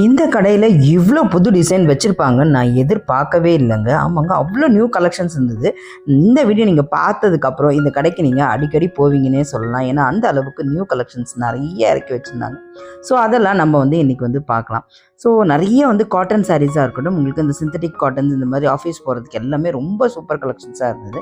இந்த கடையில் இவ்வளோ புது டிசைன் வச்சுருப்பாங்கன்னு நான் எதிர்பார்க்கவே இல்லைங்க. ஆமாங்க, அவ்வளோ நியூ கலெக்ஷன்ஸ் இருந்தது. இந்த வீடியோ நீங்கள் பார்த்ததுக்கப்புறம் இந்த கடைக்கு நீங்கள் அடிக்கடி போவீங்கன்னே சொல்லலாம். ஏன்னா அந்த அளவுக்கு நியூ கலெக்ஷன்ஸ் நிறைய இறக்கி வச்சுருந்தாங்க. ஸோ அதெல்லாம் நம்ம இன்றைக்கி பார்க்கலாம். ஸோ நிறைய காட்டன் சாரீஸாக இருக்கட்டும், உங்களுக்கு இந்த சிந்தட்டிக் காட்டன்ஸ் இந்த மாதிரி ஆஃபீஸ் போகிறதுக்கு எல்லாமே ரொம்ப சூப்பர் கலெக்ஷன்ஸாக இருந்தது.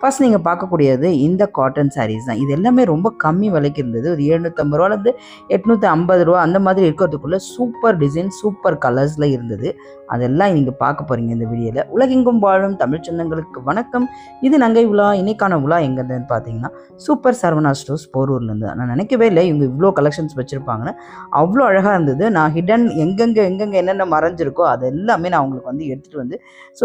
ஃபர்ஸ்ட் நீங்கள் பார்க்கக்கூடியது இந்த காட்டன் சாரீஸ் தான். இது எல்லாமே ரொம்ப கம்மி விலைக்கு இருந்தது. ஒரு 750 ரூபாலேருந்து 850 ரூபா அந்த மாதிரி இருக்கிறதுக்குள்ளே சூப்பர் டிசைன், சூப்பர் கலர்ஸில் இருந்தது. அதெல்லாம் நீங்கள் பார்க்க போகிறீங்க இந்த வீடியோவில். உலகெங்கும் வாழும் தமிழ் சொந்தங்களுக்கு வணக்கம். இது நங்கை உலா. இன்னைக்கான உலா எங்கேருந்துன்னு பார்த்தீங்கன்னா சூப்பர் சரவணா ஸ்டோர்ஸ் போரூர்லேருந்து. நான் நினைக்கவே இல்லை இவங்க இவ்வளோ கலெக்ஷன்ஸ் வச்சுருப்பாங்கன்னு. அவ்வளோ அழகாக இருந்தது. நான் ஹிடன் எங்கெங்கே என்னென்ன மறைஞ்சிருக்கோ அது எல்லாமே நான் உங்களுக்கு எடுத்துகிட்டு ஸோ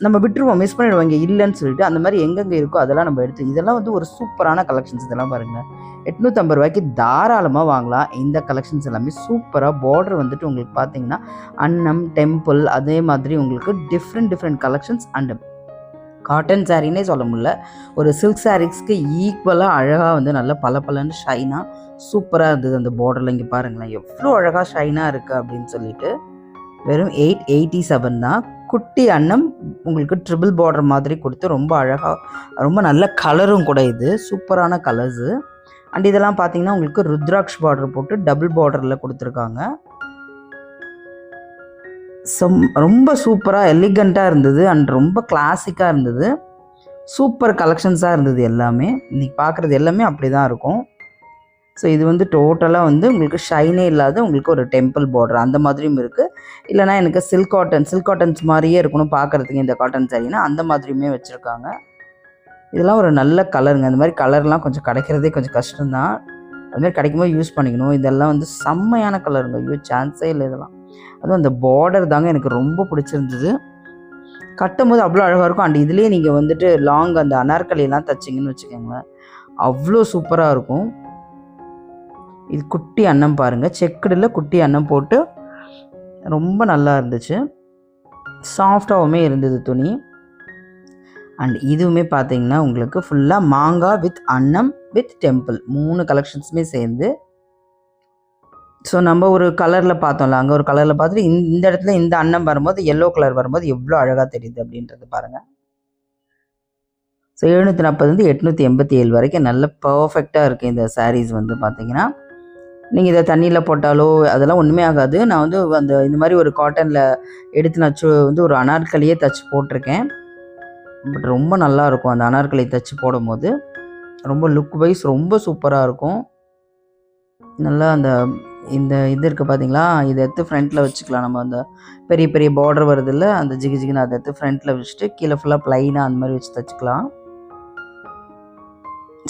நம்ம விட்டுருவோம், மிஸ் பண்ணிடுவோம் இங்கே இல்லைன்னு சொல்லிட்டு. அந்த மாதிரி எங்கெங்கே இருக்கோ அதெல்லாம் நம்ம எடுத்து, இதெல்லாம் ஒரு சூப்பரான கலெக்ஷன்ஸ். இதெல்லாம் பாருங்கள், 850 ரூபாய்க்கு தாராளமாக வாங்கலாம். இந்த கலெக்ஷன்ஸ் எல்லாமே சூப்பராக. பார்டர் உங்களுக்கு பார்த்தீங்கன்னா அன்னம், டெம்பிள், அதே மாதிரி உங்களுக்கு டிஃப்ரெண்ட் கலெக்ஷன்ஸ். அண்ட் காட்டன் சாரின்னே சொல்ல முடியல, ஒரு சில்க் சாரீஸ்க்கு ஈக்குவலாக அழகாக நல்ல பலன்னு ஷைனாக சூப்பராக இருந்தது. அந்த பார்டரில் இங்கே பாருங்களேன் எவ்வளோ அழகாக ஷைனாக இருக்குது அப்படின்னு சொல்லிட்டு. வெறும் 887 தான். குட்டி அன்னம் உங்களுக்கு ட்ரிபிள் பார்டர் மாதிரி கொடுத்து ரொம்ப அழகாக, ரொம்ப நல்ல கலரும் கூட. இது சூப்பரான கலர்ஸு. அண்ட் இதெல்லாம் பார்த்தீங்கன்னா உங்களுக்கு ருத்ராக்ஷ் பார்டர் போட்டு டபுள் பார்டரில் கொடுத்துருக்காங்க. ரொம்ப சூப்பராக எலிகண்ட்டாக இருந்தது. அண்ட் ரொம்ப கிளாசிக்காக இருந்தது. சூப்பர் கலெக்ஷன்ஸாக இருந்தது எல்லாமே. இன்றைக்கி பார்க்குறது எல்லாமே அப்படி தான் இருக்கும். ஸோ இது டோட்டலாக உங்களுக்கு ஷைனே இல்லாத உங்களுக்கு ஒரு டெம்பிள் பார்டர் அந்த மாதிரியும் இருக்குது. இல்லைனா எனக்கு சில்க் காட்டன்ஸ் மாதிரியே இருக்கணும் பார்க்குறதுக்கு இந்த காட்டன் சாரினா அந்த மாதிரியுமே வச்சுருக்காங்க. இதெல்லாம் ஒரு நல்ல கலருங்க. அந்த மாதிரி கலர்லாம் கொஞ்சம் கிடைக்கிறதே கொஞ்சம் கஷ்டம்தான். அதுமாதிரி கிடைக்கும்போது யூஸ் பண்ணிக்கணும். இதெல்லாம் செம்மையான கலருங்க. ஐயோ சான்ஸே இல்லை. இதெல்லாம் அதுவும் அந்த பார்டர் தாங்க எனக்கு ரொம்ப பிடிச்சிருந்தது. கட்டும்போது அவ்வளோ அழகாக இருக்கும். அண்ட் இதுலேயே நீங்கள் லாங் அந்த அனார்கலியெல்லாம் தைச்சிங்கன்னு வச்சுக்கோங்களேன், அவ்வளோ சூப்பராக இருக்கும். இது குட்டி அன்னம் பாருங்கள், செக்குடில் குட்டி அன்னம் போட்டு ரொம்ப நல்லா இருந்துச்சு. சாஃப்டாகவுமே இருந்தது துணி. அண்ட் இதுவுமே பார்த்தீங்கன்னா உங்களுக்கு ஃபுல்லாக மாங்காய் வித் அன்னம் வித் டெம்பிள் 3 கலெக்ஷன்ஸுமே சேர்ந்து. ஸோ நம்ம ஒரு கலரில் பார்த்தோம்ல, அங்கே ஒரு கலரில் பார்த்துட்டு இந்த இடத்துல இந்த அன்னம் வரும்போது எல்லோ கலர் வரும்போது எவ்வளோ அழகாக தெரியுது அப்படின்றது பாருங்கள். ஸோ 740 887 வரைக்கும் நல்ல பர்ஃபெக்டாக இருக்குது இந்த சாரீஸ். பார்த்தீங்கன்னா நீங்கள் இதை தண்ணியில் போட்டாலோ அதெல்லாம் ஒன்றுமே ஆகாது. நான் அந்த இந்த மாதிரி ஒரு காட்டனில் எடுத்து நான் ஒரு அனார்கலியே தைச்சி போட்டிருக்கேன். பட் ரொம்ப நல்லாயிருக்கும் அந்த அனார்கலி தைச்சி போடும்போது. ரொம்ப லுக் வைஸ் ரொம்ப சூப்பராக இருக்கும். நல்லா இந்த இது இருக்குது பார்த்தீங்களா, இதை எடுத்து ஃப்ரண்ட்டில் வச்சுக்கலாம். நம்ம அந்த பெரிய பெரிய பார்டர் வருதில்ல, அந்த ஜிகுன்னு அதை எடுத்து ஃப்ரண்ட்டில் வச்சுட்டு கீழே ஃபுல்லாக ப்ளைனாக அந்த மாதிரி வச்சு தைச்சிக்கலாம்.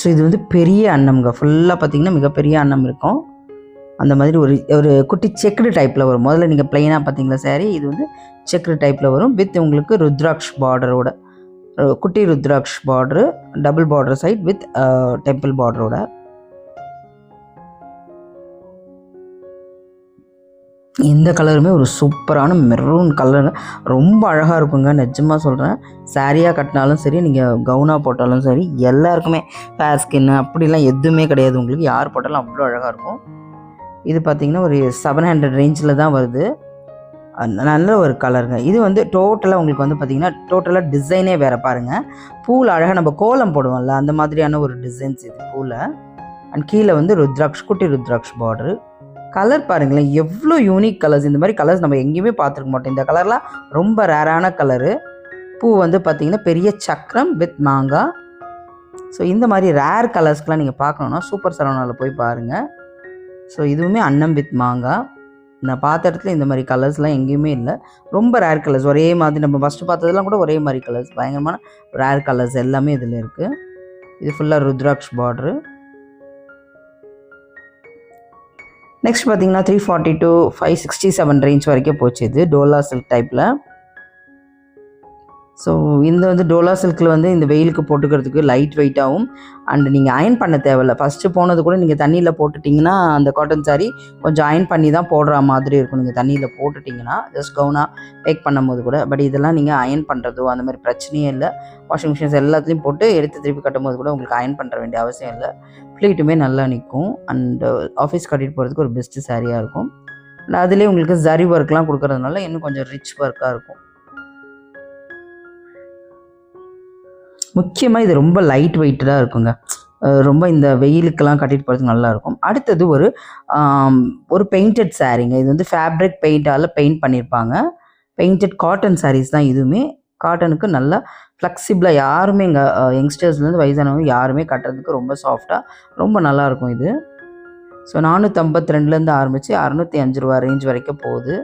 ஸோ இது பெரிய அன்னம்ங்க. ஃபுல்லாக பார்த்தீங்கன்னா மிகப்பெரிய அன்னம் இருக்கும். அந்த மாதிரி ஒரு குட்டி செக்குடு டைப்பில் வரும். முதல்ல நீங்கள் ப்ளைனாக பார்த்தீங்களா சாரி, இது செக்குடு டைப்பில் வரும். வித் உங்களுக்கு ருத்ராக்ஷ் பார்டரோட, குட்டி Rudraksh border, double border side with temple பார்டரோட. இந்த கலருமே ஒரு சூப்பரான மெரூன் கலர், ரொம்ப அழகாக இருக்குங்க. நிஜமாக சொல்கிறேன். சாரியாக கட்டினாலும் சரி, நீங்கள் கவுனாக போட்டாலும் சரி, எல்லாருக்குமே ஃபேர் ஸ்கின்னு அப்படிலாம் எதுவுமே கிடையாது. உங்களுக்கு யார் போட்டாலும் அவ்வளோ அழகாக இருக்கும். இது பார்த்திங்கன்னா ஒரு 700 ரேஞ்சில் தான் வருது. நல்ல ஒரு கலருங்க. இது டோட்டலாக உங்களுக்கு பார்த்திங்கன்னா டோட்டலாக டிசைனே வேறு பாருங்கள். பூவில் அழகாக நம்ம கோலம் போடுவோம்ல அந்த மாதிரியான ஒரு டிசைன்ஸ் இது பூவில். அண்ட் கீழே ருத்ராக்ஷ், குட்டி ருத்ராக்ஷ் பார்டரு. கலர் பாருங்களேன் எவ்வளோ யூனிக் கலர்ஸ். இந்த மாதிரி கலர்ஸ் நம்ம எங்கேயுமே பார்த்துருக்க மாட்டோம். இந்த கலர்லாம் ரொம்ப ரேரான கலரு. பூ பார்த்திங்கன்னா பெரிய சக்கரம் வித் மாங்காய். ஸோ இந்த மாதிரி ரேர் கலர்ஸ்க்கெலாம் நீங்கள் பார்க்கணுன்னா சூப்பர் சரவணாவில் போய் பாருங்கள். ஸோ இதுவுமே அன்னம் வித் மாங்காய். நான் பார்த்த இடத்துல இந்த மாதிரி கலர்ஸ்லாம் எங்கேயுமே இல்லை. ரொம்ப ரேர் கலர்ஸ், ஒரே மாதிரி. நம்ம ஃபஸ்ட்டு பார்த்ததெல்லாம் கூட ஒரே மாதிரி கலர்ஸ், பயங்கரமான ரேர் கலர்ஸ் எல்லாமே இதில் இருக்குது. இது ஃபுல்லாக ருத்ராக்ஷ் பார்டரு. நெக்ஸ்ட் பார்த்தீங்கன்னா 340 to 567 ரேஞ்ச் வரைக்கும் போச்சு. இது டோலா சில்க் டைப்பில். ஸோ இந்த டோலா சில்கில் இந்த வெயிலுக்கு போட்டுக்கிறதுக்கு லைட் வெயிட்டாகவும், அண்ட் நீங்கள் அயன் பண்ண தேவையில்லை. ஃபஸ்ட்டு போனது கூட நீங்கள் தண்ணியில் போட்டுட்டிங்கன்னா அந்த காட்டன் சாரி கொஞ்சம் அயன் பண்ணி தான் போடுற மாதிரி இருக்கும். நீங்கள் தண்ணியில் போட்டுட்டிங்கன்னா ஜஸ்ட் கவுனாக பேக் பண்ணும்போது கூட. பட் இதெல்லாம் நீங்கள் அயன் பண்ணுறதோ அந்த மாதிரி பிரச்சனையே இல்லை. வாஷிங் மிஷின்ஸ் எல்லாத்துலேயும் போட்டு எடுத்து திருப்பி கட்டும்போது கூட உங்களுக்கு அயன் பண்ணுற வேண்டிய அவசியம் இல்லை. ஃப்ளீட்டுமே நல்லா நிற்கும். அண்ட் ஆஃபீஸ் கட்டிட்டு போகிறதுக்கு ஒரு பெஸ்ட்டு சாரியாக இருக்கும். அதிலே உங்களுக்கு ஜரி ஒர்க்லாம் கொடுக்கறதுனால இன்னும் கொஞ்சம் ரிச் ஒர்க்காக இருக்கும். முக்கியமாக இது ரொம்ப லைட் வெயிட்டடாக இருக்குங்க. ரொம்ப இந்த வெயிலுக்கெல்லாம் கட்டிட்டு போகிறதுக்கு நல்லாயிருக்கும். அடுத்தது ஒரு பெயிண்டட் சாரீங்க. இது வந்து ஃபேப்ரிக் பெயிண்டால் பெயிண்ட் பண்ணியிருப்பாங்க. பெயிண்டட் காட்டன் சாரீஸ் தான் இதுவுமே. காட்டனுக்கு நல்லா ஃப்ளெக்சிபிளாக யாருமே இங்கே யங்ஸ்டர்ஸ்லேருந்து வயசானவங்க யாருமே கட்டுறதுக்கு ரொம்ப சாஃப்டாக ரொம்ப நல்லாயிருக்கும் இது. ஸோ 452லேருந்து ஆரம்பித்து 605 ரூபா ரேஞ்ச் வரைக்கும் போகுது.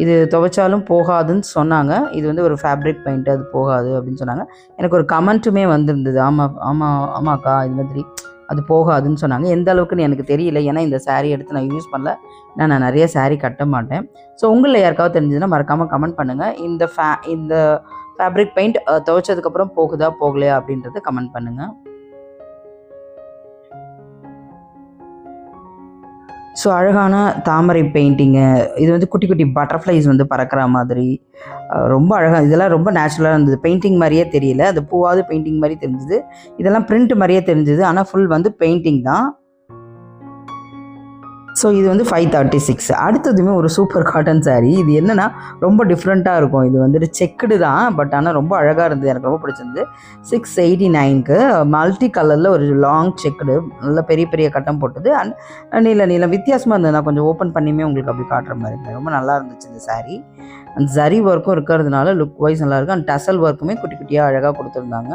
இது துவைச்சாலும் போகாதுன்னு சொன்னாங்க. இது வந்து ஒரு ஃபேப்ரிக் பெயிண்ட், அது போகாது அப்படின்னு சொன்னாங்க. எனக்கு ஒரு கமெண்ட்டுமே வந்திருந்தது. ஆமாக்கா இது மாதிரி அது போகாதுன்னு சொன்னாங்க. எந்த அளவுக்குன்னு எனக்கு தெரியல. ஏன்னா இந்த சாரீ எடுத்து நான் யூஸ் பண்ணல. ஏன்னா நான் நிறைய சாரீ கட்ட மாட்டேன். ஸோ உங்களில் யாருக்காவது தெரிஞ்சதுன்னா மறக்காமல் கமெண்ட் பண்ணுங்கள். இந்த ஃபேப்ரிக் பெயிண்ட் துவைச்சதுக்கப்புறம் போகுதா போகலையா அப்படின்றத கமெண்ட் பண்ணுங்கள். ஸோ அழகான தாமரை பெயிண்டிங்கு. இது வந்து குட்டி குட்டி பட்டர்ஃப்ளைஸ் வந்து பறக்கிற மாதிரி ரொம்ப அழகாக, இதெல்லாம் ரொம்ப நேச்சுரலாக இருந்தது. பெயிண்டிங் மாதிரியே தெரியல. அது பூவாவது பெயிண்டிங் மாதிரி தெரிஞ்சுது. இதெல்லாம் பிரிண்ட் மாதிரியே தெரிஞ்சுது. ஆனால் ஃபுல் வந்து பெயிண்டிங் தான். ஸோ இது வந்து 536. அடுத்ததுமே ஒரு சூப்பர் காட்டன் சாரீ. இது என்னென்னா ரொம்ப டிஃப்ரெண்ட்டாக இருக்கும். இது வந்துட்டு செக்குடு தான், பட் ஆனால் ரொம்ப அழகாக இருந்தது. எனக்கு ரொம்ப பிடிச்சிருந்து. 689க்கு மல்டி கலரில் ஒரு லாங் செக்குடு, நல்ல பெரிய பெரிய கட்டம் போட்டது. அண்ட் நீல வித்தியாசமாக இருந்தது. நான் கொஞ்சம் ஓப்பன் பண்ணியுமே உங்களுக்கு அப்படி காட்டுற மாதிரி இருந்தது. ரொம்ப நல்லா இருந்துச்சு இந்த சாரீ. அந்த ஜரி ஒர்க்கும் இருக்கிறதுனால லுக் வைஸ் நல்லாயிருக்கும். அண்ட் டசல் ஒர்க்குமே குட்டி குட்டியாக அழகாக கொடுத்துருந்தாங்க.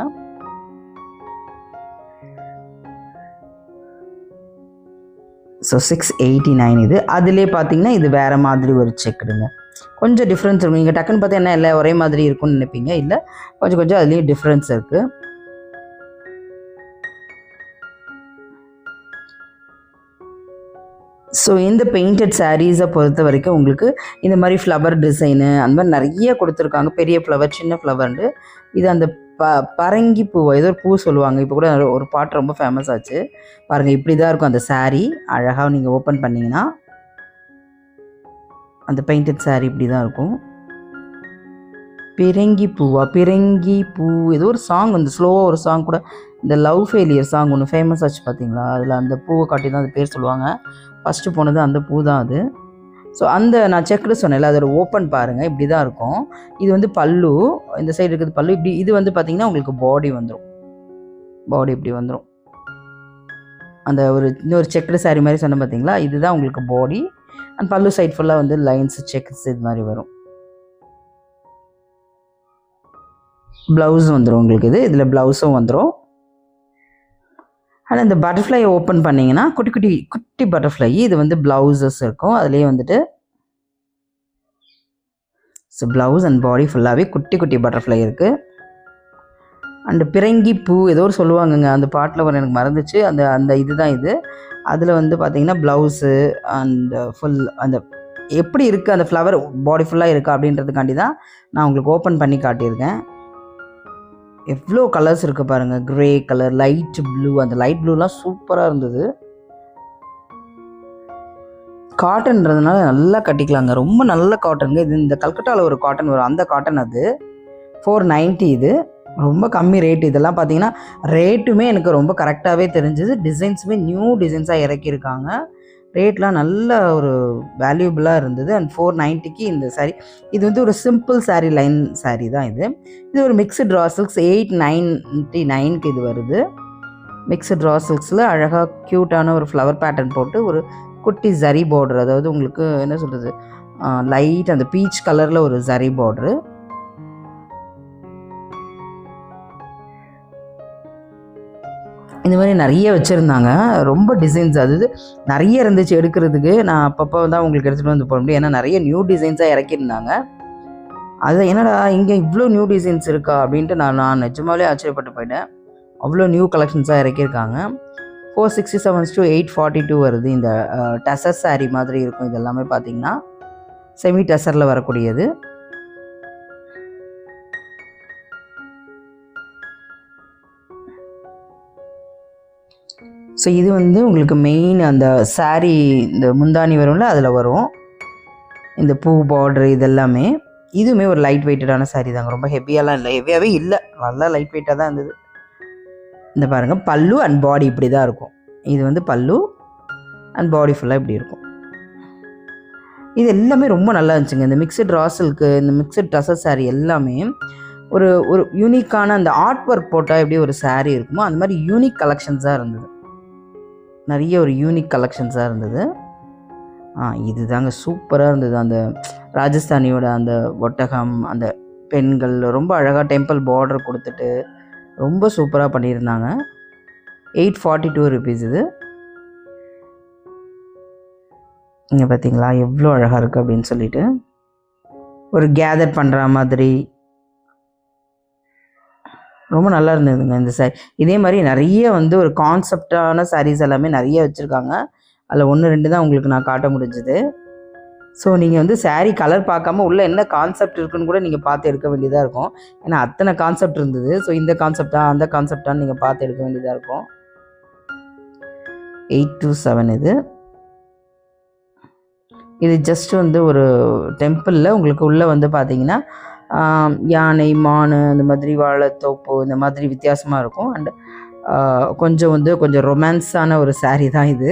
ஸோ 689 இது. அதிலே பார்த்தீங்கன்னா இது வேறு மாதிரி ஒரு செக்குடுங்க. கொஞ்சம் டிஃப்ரென்ஸ் இருக்கும். நீங்கள் டக்குன்னு பார்த்தா என்ன இல்லை ஒரே மாதிரி இருக்கும்னு நினைப்பீங்க. இல்லை, கொஞ்சம் கொஞ்சம் அதுலேயும் டிஃப்ரென்ஸ் இருக்குது. ஸோ இந்த பெயிண்டட் சாரீஸை பொறுத்த வரைக்கும் உங்களுக்கு இந்த மாதிரி ஃப்ளவர் டிசைனு அந்த மாதிரி நிறைய கொடுத்துருக்காங்க. பெரிய ஃப்ளவர், சின்ன ஃப்ளவர்ண்டு. இது அந்த பரங்கி பூ, ஏதோ ஒரு பூ சொல்லுவாங்க. இப்போ கூட ஒரு பாட்டு ரொம்ப ஃபேமஸ் ஆச்சு பாருங்கள். இப்படி தான் இருக்கும் அந்த சாரீ. அழகாக நீங்கள் ஓப்பன் பண்ணிங்கன்னா அந்த பெயிண்டட் சாரீ இப்படி தான் இருக்கும். பிறங்கி பூ, ஏதோ ஒரு சாங் வந்து ஸ்லோவாக ஒரு சாங் கூட, இந்த லவ் ஃபெயிலியர் சாங் ஒன்று ஃபேமஸ் ஆச்சு பார்த்தீங்களா? அதில் அந்த பூவை காட்டி தான் அது பேர் சொல்லுவாங்க. ஃபஸ்ட்டு போனது அந்த பூ தான் அது. ஸோ அந்த நான் செக்குடு சொன்னேன்ல, அதோட ஓப்பன் பாருங்கள். இப்படி தான் இருக்கும். இது வந்து பல்லு, இந்த சைடு இருக்கிறது பல்லு. இப்படி இது வந்து பார்த்திங்கன்னா உங்களுக்கு பாடி வந்துடும். பாடி இப்படி வந்துடும். அந்த இன்னொரு செக்குடு சாரீ மாதிரி சொன்னேன் பார்த்தீங்களா? இதுதான் உங்களுக்கு பாடி. அண்ட் பல்லு சைட் ஃபுல்லாக வந்து லைன்ஸ், செக்ஸ் இது மாதிரி வரும். ப்ளவுஸ் வந்துடும் உங்களுக்கு. இதில் ப்ளவுஸும் வந்துடும். ஆனால் இந்த பட்டர்ஃப்ளையை ஓப்பன் பண்ணிங்கன்னா குட்டி பட்டர்ஃப்ளை. இது வந்து ப்ளவுஸஸ் இருக்கும். அதுலேயே வந்துட்டு ஸோ ப்ளவுஸ் அண்ட் பாடி ஃபுல்லாகவே குட்டி பட்டர்ஃப்ளை இருக்குது. அண்டு பிறங்கி பூ ஏதோ ஒரு சொல்லுவாங்கங்க, அந்த பாட்டில் ஒரு எனக்கு மறந்துச்சு. அந்த இதுதான் இது. அதில் வந்து பார்த்திங்கன்னா ப்ளவுஸு அண்ட் ஃபுல் அந்த எப்படி இருக்குது அந்த ஃப்ளவர் பாடி ஃபுல்லாக இருக்கா அப்படின்றதுக்காண்டி தான் நான் உங்களுக்கு ஓப்பன் பண்ணி காட்டியிருக்கேன். எவ்வளோ கலர்ஸ் இருக்குது பாருங்கள். Grey colour, light blue. அந்த லைட் ப்ளூலாம் சூப்பராக இருந்தது. காட்டன்றதுனால நல்லா கட்டிக்கலாங்க. ரொம்ப நல்ல காட்டனுங்க இது. இந்த கல்கட்டாவில் ஒரு காட்டன் வரும், அந்த காட்டன். அது 490. இது ரொம்ப கம்மி ரேட்டு. இதெல்லாம் பார்த்தீங்கன்னா ரேட்டுமே எனக்கு ரொம்ப கரெக்டாகவே தெரிஞ்சுது. டிசைன்ஸுமே நியூ டிசைன்ஸாக இறக்கியிருக்காங்க. ரேட்லாம் நல்ல ஒரு வேல்யூபிளாக இருந்தது. அண்ட் 490க்கு இந்த சாரீ. இது வந்து ஒரு சிம்பிள் சாரீ, லைன் சாரீ தான் இது. இது ஒரு மிக்ஸ்டு ரா சில்க்ஸ் 899க்கு இது வருது. மிக்ஸ்டு ரா சில்க்ஸில் அழகாக க்யூட்டான ஒரு ஃப்ளவர் பேட்டர்ன் போட்டு ஒரு குட்டி ஜரி பார்டர், அதாவது உங்களுக்கு என்ன சொல்கிறது, லைட் அந்த பீச் கலரில் ஒரு ஜரி பார்டரு. இந்த மாதிரி நிறைய வச்சுருந்தாங்க. ரொம்ப டிசைன்ஸ் அது நிறைய இருந்துச்சு எடுக்கிறதுக்கு. நான் அப்பப்போ தான் உங்களுக்கு எடுத்துகிட்டு வந்து போட முடியும். ஏன்னா நிறைய நியூ டிசைன்ஸாக இறக்கியிருந்தாங்க. அது என்னடா இங்கே இவ்வளோ நியூ டிசைன்ஸ் இருக்கா அப்படின்ட்டு நான் நிஜமாலே ஆச்சரியப்பட்டு போயிட்டேன். அவ்வளோ நியூ கலெக்ஷன்ஸாக இறக்கியிருக்காங்க. 467 to 842 வருது. இந்த டசர் சாரீ மாதிரி இருக்கும். இது எல்லாமே பார்த்தீங்கன்னா செமி டசரில் வரக்கூடியது. ஸோ இது வந்து உங்களுக்கு மெயின் அந்த சாரீ, இந்த முந்தானி வரும்ல, அதில் வரும் இந்த பூ பார்டரு. இது எல்லாமே இதுவுமே ஒரு லைட் வெயிட்டடான சாரீ தாங்க. ரொம்ப ஹெவியாலாம் இல்லை, ஹெவியாகவே இல்லை, நல்லா லைட் வெயிட்டாக தான் இருந்தது. இந்த பாருங்கள், பல்லு அண்ட் பாடி இப்படி தான் இருக்கும். இது வந்து பல்லு அண்ட் பாடி ஃபுல்லாக இப்படி இருக்கும். இது எல்லாமே ரொம்ப நல்லா இருந்துச்சுங்க. இந்த மிக்சட் ரா சில்க்கு, இந்த மிக்சட் டசர் சாரீ எல்லாமே ஒரு ஒரு யூனிக்கான அந்த ஆர்ட் ஒர்க் போட்டால் எப்படி ஒரு சாரீ இருக்குமோ அந்த மாதிரி யூனிக் கலெக்ஷன்ஸாக இருந்தது. நிறைய ஒரு யூனிக் கலெக்ஷன்ஸாக இருந்தது. இதுதாங்க சூப்பராக இருந்தது. அந்த ராஜஸ்தானியோட அந்த ஒட்டகம், அந்த பெண்கள் ரொம்ப அழகாக டெம்பிள் பார்டர் கொடுத்துட்டு ரொம்ப சூப்பராக பண்ணியிருந்தாங்க. 842 ருபீஸ் இது. இங்கே பார்த்தீங்களா எவ்வளோ அழகாக இருக்குது அப்படின்னு சொல்லிட்டு, ஒரு கேதர் பண்ணுற மாதிரி ரொம்ப நல்லா இருந்ததுங்க இந்த சாரீ. இதே மாதிரி நிறைய வந்து ஒரு கான்செப்டான சாரீஸ் எல்லாமே நிறைய வச்சுருக்காங்க. அதில் 1, 2 தான் உங்களுக்கு நான் காட்ட முடிஞ்சுது. ஸோ நீங்கள் வந்து சாரீ கலர் பார்க்காம உள்ளே என்ன கான்செப்ட் இருக்குன்னு கூட நீங்கள் பார்த்து எடுக்க வேண்டியதாக இருக்கும். ஏன்னா அத்தனை கான்செப்ட் இருந்தது. ஸோ இந்த கான்செப்டா அந்த கான்செப்டான்னு நீங்கள் பார்த்து எடுக்க வேண்டியதாக இருக்கும். 827 இது. இது ஜஸ்ட் வந்து ஒரு டெம்பிளில் உங்களுக்கு உள்ளே வந்து பார்த்தீங்கன்னா யானை, மான், இந்த மாதிரி வாழைத்தோப்பு, இந்த மாதிரி வித்தியாசமாக இருக்கும். அண்ட் கொஞ்சம் ரொமான்ஸான ஒரு சாரீ தான் இது.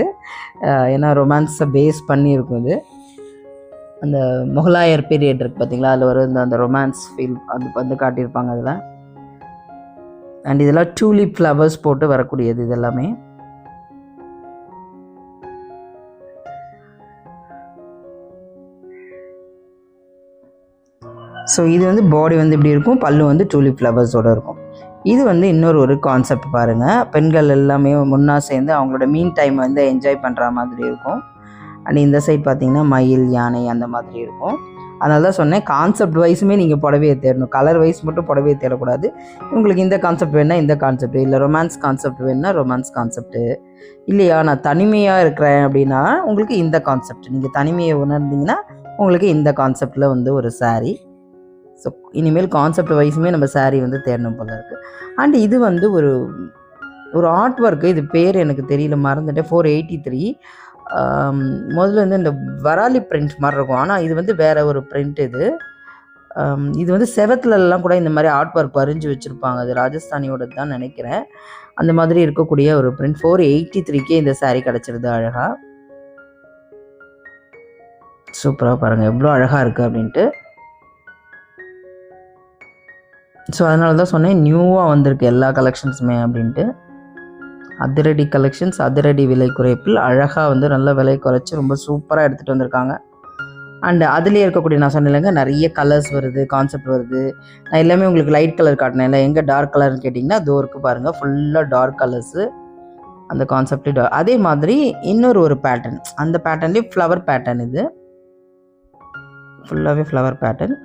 ஏன்னா ரொமான்ஸை பேஸ் பண்ணியிருக்கும் இது. அந்த முகலாயர் பீரியட் இருக்குது பார்த்தீங்களா, அதில் வர அந்த ரொமான்ஸ் ஃபீல் அது வந்து காட்டியிருப்பாங்க அதில். அண்ட் இதெல்லாம் டூலிப் ஃப்ளவர்ஸ் போட்டு வரக்கூடியது இது எல்லாமே. ஸோ இது வந்து பாடி வந்து இப்படி இருக்கும், பல்லு வந்து டூலிப் ஃப்ளவர்ஸோடு இருக்கும். இது வந்து இன்னொரு கான்செப்ட் பாருங்கள். பெண்கள் எல்லாமே முன்னா சேர்ந்து அவங்களோட மீன் டைம் வந்து என்ஜாய் பண்ணுற மாதிரி இருக்கும். அண்ட் இந்த சைட் பார்த்தீங்கன்னா மயில், யானை அந்த மாதிரி இருக்கும். அதனால தான் சொன்னேன், கான்செப்ட் வைஸுமே நீங்கள் புடவையை தேடணும். கலர் வைஸ் மட்டும் புடவையை தேடக்கூடாது. உங்களுக்கு இந்த கான்செப்ட் வேணுன்னா இந்த கான்செப்ட், இல்லை ரொமான்ஸ் கான்செப்ட் வேணுன்னா ரொமான்ஸ் கான்செப்ட்டு, இல்லையா நான் தனிமையாக இருக்கிறேன் அப்படின்னா உங்களுக்கு இந்த கான்செப்ட், நீங்கள் தனிமையை உணர்ந்தீங்கன்னா உங்களுக்கு இந்த கான்செப்டில் வந்து ஒரு சாரீ. ஸோ இனிமேல் கான்செப்ட் வைஸுமே நம்ம சாரீ வந்து தேடணும் போல இருக்குது. அண்ட் இது வந்து ஒரு ஆர்ட் ஒர்க்கு. இது பேர் எனக்கு தெரியல, மறந்துட்டேன். 483. முதல்ல வந்து இந்த வராலி பிரிண்ட் மாதிரி இருக்கும். ஆனால் இது வந்து வேறு ஒரு பிரிண்ட் இது. இது வந்து செவத்துலலாம் கூட இந்த மாதிரி ஆர்ட் ஒர்க் வரைஞ்சி வச்சுருப்பாங்க. அது ராஜஸ்தானியோட தான் நினைக்கிறேன். அந்த மாதிரி இருக்கக்கூடிய ஒரு பிரிண்ட். 483க்கே இந்த சாரீ கிடச்சிருது அழகாக. சூப்பராக பாருங்கள் எவ்வளோ அழகாக இருக்குது அப்படின்ட்டு. ஸோ அதனால தான் சொன்னேன் நியூவாக வந்திருக்கு எல்லா கலெக்ஷன்ஸுமே அப்படின்ட்டு. அதிரடி கலெக்ஷன்ஸ், அதிரடி விலை குறைப்பில் அழகாக வந்து நல்ல விலை குறைச்சி ரொம்ப சூப்பராக எடுத்துகிட்டு வந்திருக்காங்க. அண்ட் அதுலேயே இருக்கக்கூடிய நான் சொன்னேன்லங்க நிறைய கலர்ஸ் வருது, கான்செப்ட் வருது. நான் எல்லாமே உங்களுக்கு லைட் கலர் காட்டினேன் இல்லை, எங்கே டார்க் கலர்னு கேட்டிங்கன்னா அதோ இருக்குது பாருங்கள், ஃபுல்லாக டார்க் கலர்ஸு. அந்த கான்செப்ட்லேயே அதே மாதிரி இன்னொரு பேட்டர்ன், அந்த பேட்டர்ன்லேயே ஃப்ளவர் பேட்டர்ன். இது ஃபுல்லாகவே ஃப்ளவர் பேட்டர்ன்.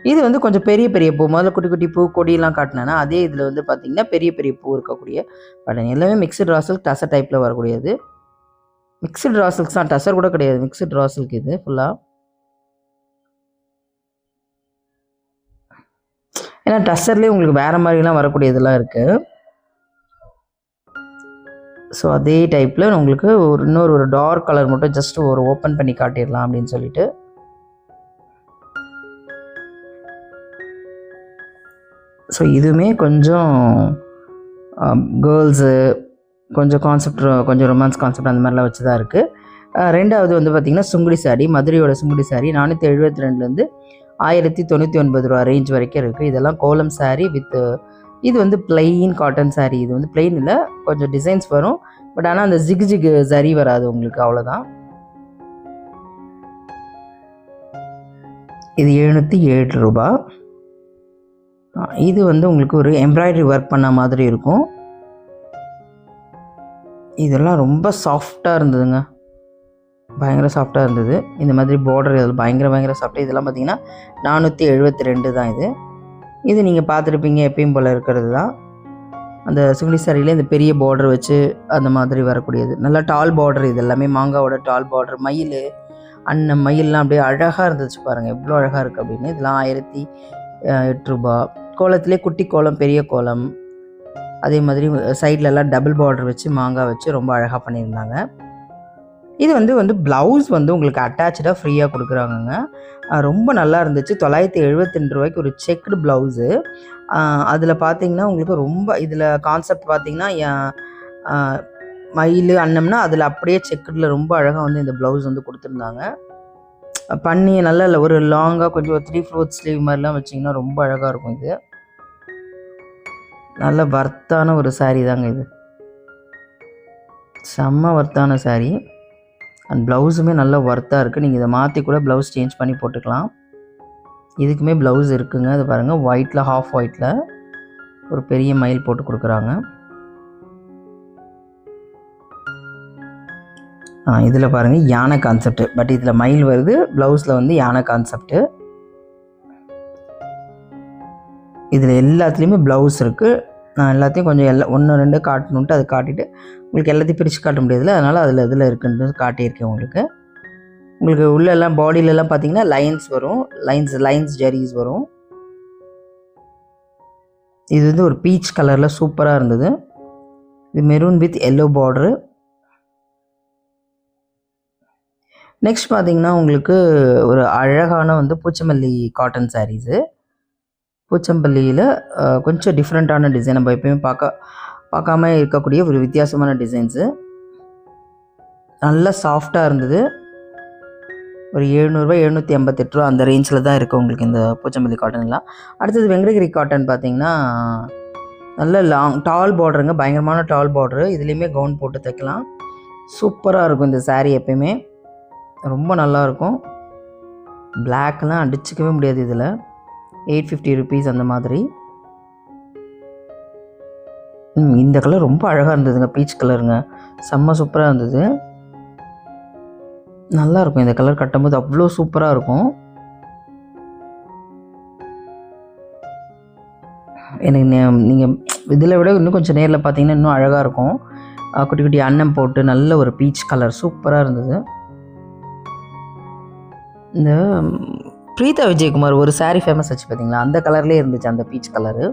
இது வந்து கொஞ்சம் பெரிய பெரிய பூ, முதல்ல குட்டி குட்டி பூ கொடியெல்லாம் காட்டினேன்னா அதே இதில் வந்து பார்த்திங்கன்னா பெரிய பெரிய பூ இருக்கக்கூடிய பேட்டர்ன். எல்லாமே மிக்சட் ரா சில்க் டசர் டைப்பில் வரக்கூடியது. மிக்சட் ரா சில்க்ஸ் தான், டசர் கூட கிடையாது, மிக்சட் ரா சில்க் இது ஃபுல்லாக. ஏன்னா டசர்லேயே உங்களுக்கு வேறு மாதிரிலாம் வரக்கூடியதெல்லாம் இருக்குது. ஸோ அதே டைப்பில் உங்களுக்கு இன்னொரு டார்க் கலர் மட்டும் ஜஸ்ட் ஓப்பன் பண்ணி காட்டிடலாம் அப்படின்னு சொல்லிட்டு. ஸோ இதுவுமே கொஞ்சம் கேர்ள்ஸு, கொஞ்சம் கான்செப்ட், கொஞ்சம் ரொமான்ஸ் கான்செப்ட் அந்த மாதிரிலாம் வச்சு தான் இருக்குது. ரெண்டாவது வந்து பார்த்திங்கன்னா சுங்குடி சாரீ, மதுரையோட சுங்குடி சாரீ 472லேருந்து 1099 ரூபா ரேஞ்ச் வரைக்கும் இருக்குது. இதெல்லாம் கோலம் சாரீ வித், இது வந்து பிளெயின் காட்டன் சாரீ. இது வந்து பிளெயின் இல்லை, கொஞ்சம் டிசைன்ஸ் வரும். பட் ஆனால் அந்த ஜிகு சரி வராது உங்களுக்கு, அவ்வளோதான். இது 707 ரூபா. இது வந்து உங்களுக்கு ஒரு எம்ப்ராய்டரி ஒர்க் பண்ண மாதிரி இருக்கும். இதெல்லாம் ரொம்ப சாஃப்டாக இருந்ததுங்க, பயங்கர சாஃப்டாக இருந்தது. இந்த மாதிரி பார்டர் இதில் பயங்கர சாஃப்டாக. இதெல்லாம் பார்த்தீங்கன்னா 472 தான் இது. இது நீங்கள் பார்த்துருப்பீங்க எப்பயும் போல் இருக்கிறது தான். அந்த சுங்குடி சாரியில் இந்த பெரிய பார்டர் வச்சு அந்த மாதிரி வரக்கூடியது, நல்லா டால் பார்டர். இது எல்லாமே மாங்காவோட டால் பார்டர். மயில், அண்ணன் மயிலெலாம் அப்படியே அழகாக இருந்துச்சு பாருங்கள், எவ்வளோ அழகாக இருக்குது அப்படின்னு. இதெல்லாம் 1008 ரூபா. கோலத்திலே குட்டி கோலம், பெரிய கோலம், அதே மாதிரி சைட்லலாம் டபுள் பார்டர் வச்சு மாங்காய் வச்சு ரொம்ப அழகாக பண்ணியிருந்தாங்க. இது வந்து ப்ளவுஸ் வந்து உங்களுக்கு அட்டாச்சாக ஃப்ரீயாக கொடுக்குறாங்கங்க. ரொம்ப நல்லா இருந்துச்சு. 972 ரூபாய்க்கு ஒரு செக்குடு ப்ளவுஸு. அதில் பார்த்தீங்கன்னா உங்களுக்கு ரொம்ப இதில் கான்செப்ட் பார்த்தீங்கன்னா மயில் அன்னம்னா அதில் அப்படியே செக்குடில் ரொம்ப அழகாக வந்து இந்த ப்ளவுஸ் வந்து கொடுத்துருந்தாங்க. பண்ணி நல்லா இல்லை ஒரு லாங்காக கொஞ்சம் ஒரு 3/4 ஸ்லீவ் மாதிரிலாம் வச்சிங்கன்னா ரொம்ப அழகாக இருக்கும். இது நல்ல வர்த்தான ஒரு சாரீ தாங்க. இது செம்ம வர்த்தான சாரீ. அண்ட் ப்ளவுஸுமே நல்லா ஒர்த்தாக இருக்குது. நீங்கள் இதை மாற்றி கூட ப்ளவுஸ் சேஞ்ச் பண்ணி போட்டுக்கலாம். இதுக்குமே ப்ளவுஸ் இருக்குங்க. அது பாருங்கள், ஒயிட்டில் ஹாஃப் ஒயிட்டில் ஒரு பெரிய மயில் போட்டு கொடுக்குறாங்க. இதில் பாருங்கள் யானை கான்செப்ட், பட் இதில் மயில் வருது, ப்ளவுஸில் வந்து யானை கான்செப்ட்டு. இதில் எல்லாத்துலேயுமே ப்ளவுஸ் இருக்குது. நான் எல்லாத்தையும் கொஞ்சம் 1 2 காட்டணுன்ட்டு அதை காட்டிட்டு உங்களுக்கு எல்லாத்தையும் பிரித்து காட்ட முடியாதுல்ல, அதனால் அதில் இதில் இருக்குன்றது காட்டியிருக்கேன் உங்களுக்கு. உங்களுக்கு உள்ளெல்லாம் பாடியிலலாம் பார்த்தீங்கன்னா லைன்ஸ் வரும், லைன்ஸ் ஜெரீஸ் வரும். இது வந்து ஒரு பீச் கலரில் சூப்பராக இருந்தது. இது maroon with yellow border. Next பார்த்தீங்கன்னா உங்களுக்கு ஒரு அழகான வந்து பூச்சம்பள்ளி காட்டன் சாரீஸு. பூச்சம்பள்ளியில் கொஞ்சம் டிஃப்ரெண்ட்டான டிசைன், நம்ம எப்பயுமே பார்க்காம இருக்கக்கூடிய ஒரு வித்தியாசமான டிசைன்ஸு. நல்லா சாஃப்டாக இருந்தது. ஒரு 700 758 அந்த ரேஞ்சில் தான் இருக்குது உங்களுக்கு இந்த பூச்சம்பள்ளி காட்டன்லாம். அடுத்தது வெங்கடகிரி காட்டன் பார்த்திங்கன்னா நல்ல டால் பார்டருங்க, பயங்கரமான டால் பார்டரு. இதுலேயுமே கவுன் போட்டு தைக்கலாம். சூப்பராக இருக்கும் இந்த சாரீ. எப்பயுமே ரொம்ப நல்லாயிருக்கும். பிளாக்லாம் அடிச்சிக்கவே முடியாது. இதில் 850 ருபீஸ் அந்த மாதிரி. இந்த கலர் ரொம்ப அழகாக இருந்ததுங்க, பீச் கலருங்க, செம்ம சூப்பராக இருந்தது. நல்லாயிருக்கும் இந்த கலர் கட்டும்போது, அவ்வளோ சூப்பராக இருக்கும். எனக்கு நீங்கள் இதில் விட இன்னும் கொஞ்சம் நேரில் பார்த்தீங்கன்னா இன்னும் அழகாக இருக்கும். குட்டி குட்டி அன்னம் போட்டு நல்ல ஒரு பீச் கலர் சூப்பராக இருந்தது. இந்த பிரீதா விஜயகுமார் ஒரு சாரீ ஃபேமஸ் ஆச்சு பார்த்தீங்களா, அந்த கலர்லேயே இருந்துச்சு, அந்த பீச் கலரு.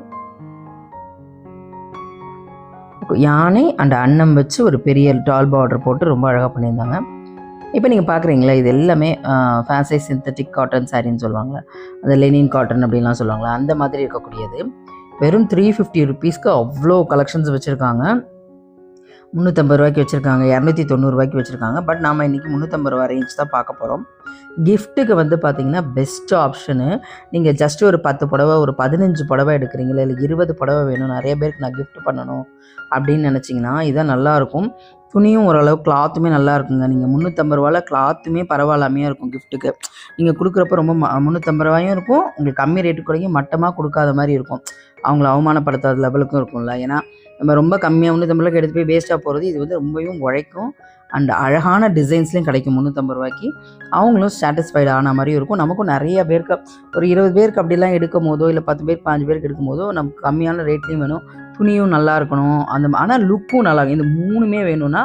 யானை அண்ட் அன்னம் வச்சு ஒரு பெரிய டால் பார்டர் போட்டு ரொம்ப அழகாக பண்ணியிருந்தாங்க. இப்போ நீங்கள் பார்க்குறீங்களா, இது எல்லாமே ஃபேன்சி சிந்தட்டிக் காட்டன் சாரின்னு சொல்லுவாங்க, அந்த லெனின் காட்டன் அப்படின்லாம் சொல்லுவாங்களா, அந்த மாதிரி இருக்கக்கூடியது. வெறும் 350 ருபீஸ்க்கு அவ்வளோ கலெக்ஷன்ஸ் வச்சுருக்காங்க. 350 ரூபாய்க்கு வச்சுருக்காங்க, 290 ரூபாய்க்கு வச்சுருக்காங்க. பட் நாம் இன்றைக்கி 350 ரூபா ரேஞ்ச் தான் பார்க்க போகிறோம். கிஃப்ட்டுக்கு வந்து பார்த்திங்கன்னா பெஸ்ட் ஆப்ஷனு. நீங்கள் ஜஸ்ட் ஒரு 10 புடவை, ஒரு 15 புடவை எடுக்கிறீங்களா, இல்லை 20 புடவை வேணும், நிறைய பேருக்கு நான் கிஃப்ட் பண்ணணும் அப்படின்னு நினச்சிங்கன்னா இதான் நல்லாயிருக்கும். துணியும் ஓரளவு கிளாத்துமே நல்லா இருக்குங்க. நீங்கள் 350 ரூபாவில் கிளாத்துமே பரவாயில்லாமையாக இருக்கும். கிஃப்ட்டுக்கு நீங்கள் கொடுக்குறப்ப ரொம்ப 350 ரூபாயும் இருக்கும், உங்களுக்கு கம்மி ரேட்டு கூடயும் மட்டமாக கொடுக்காத மாதிரி இருக்கும். அவங்கள அவமானப்படுத்தாத லெவலுக்கும் இருக்கும்ல. ஏன்னா நம்ம ரொம்ப கம்மியாக 350 ரூபாய்க்கு எடுத்து போய் வேஸ்ட்டாக போகிறது. இது வந்து ரொம்பவும் உழைக்கும் அண்ட் அழகான டிசைன்ஸ்லேயும் கிடைக்கும் 350 ரூபாய்க்கு. அவங்களும் சாட்டிஸ்ஃபைடு ஆன மாதிரியும் இருக்கும். நமக்கும் நிறைய பேருக்கு, ஒரு 20 பேருக்கு அப்படிலாம் எடுக்கும் போதோ, இல்லை 10 பேருக்கு 5 பேருக்கு எடுக்கும் போதோ நமக்கு கம்மியான ரேட்லேயும் வேணும், துணியும் நல்லா இருக்கணும், ஆனால் லுக்கும் நல்லா இருக்கும். இந்த 3மே வேணும்னா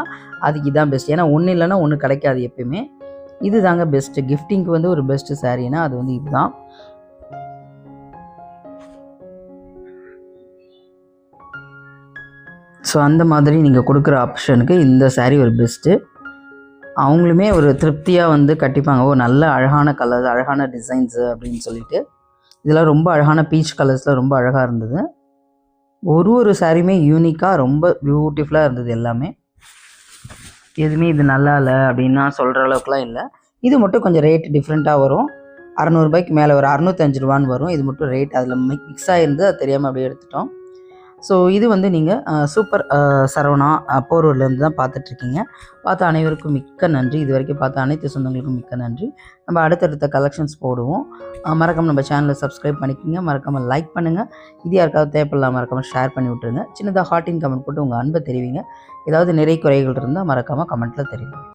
அதுக்கு இதான் பெஸ்ட். ஏன்னா ஒன்று இல்லைன்னா ஒன்று கிடைக்காது எப்பயுமே. இது தாங்க பெஸ்ட்டு. கிஃப்டிங்க்கு வந்து ஒரு பெஸ்ட்டு சாரீனா அது வந்து இதுதான். ஸோ அந்த மாதிரி நீங்கள் கொடுக்குற ஆப்ஷனுக்கு இந்த சாரீ ஒரு பெஸ்ட்டு. அவங்களுமே ஒரு திருப்தியாக வந்து கட்டிப்பாங்க. ஓ, நல்ல அழகான கலர், அழகான டிசைன்ஸு அப்படின்னு சொல்லிட்டு. இதெல்லாம் ரொம்ப அழகான பீச் கலர்ஸில் ரொம்ப அழகாக இருந்தது. ஒரு சாரியுமே யூனிக்காக ரொம்ப பியூட்டிஃபுல்லாக இருந்தது எல்லாமே. எதுவுமே இது நல்லா இல்லை அப்படின்னா சொல்கிற அளவுக்குலாம் இல்லை. இது மட்டும் கொஞ்சம் ரேட் டிஃப்ரெண்ட்டாக வரும். 600 ரூபாய்க்கு மேலே ஒரு 605 ரூபான்னு வரும். இது மட்டும் ரேட் அதில் மிக்ஸ் ஆகிருந்து, அது தெரியாமல் அப்படியே எடுத்துட்டோம். ஸோ இது வந்து நீங்கள் சூப்பர் சரவணா போரூர்லேருந்து தான் பார்த்துட்ருக்கீங்க. பார்த்த அனைவருக்கும் மிக்க நன்றி. இது வரைக்கும் பார்த்த அனைத்து சொந்தங்களுக்கும் மிக்க நன்றி. நம்ம அடுத்தடுத்த கலெக்ஷன்ஸ் போடுவோம். மறக்காமல் நம்ம சேனலை சப்ஸ்கிரைப் பண்ணிக்கோங்க, மறக்காமல் லைக் பண்ணுங்கள். இது யாருக்காவது தேவைப்படலாம் மறக்காமல் ஷேர் பண்ணி விட்டுருங்க. சின்னதாக ஹார்ட்டின் கமெண்ட் போட்டு உங்கள் அன்பை தெரிவிங்க. ஏதாவது நிறை குறைகள் இருந்தால் மறக்காமல் கமெண்ட்டில் தெரிவிங்க.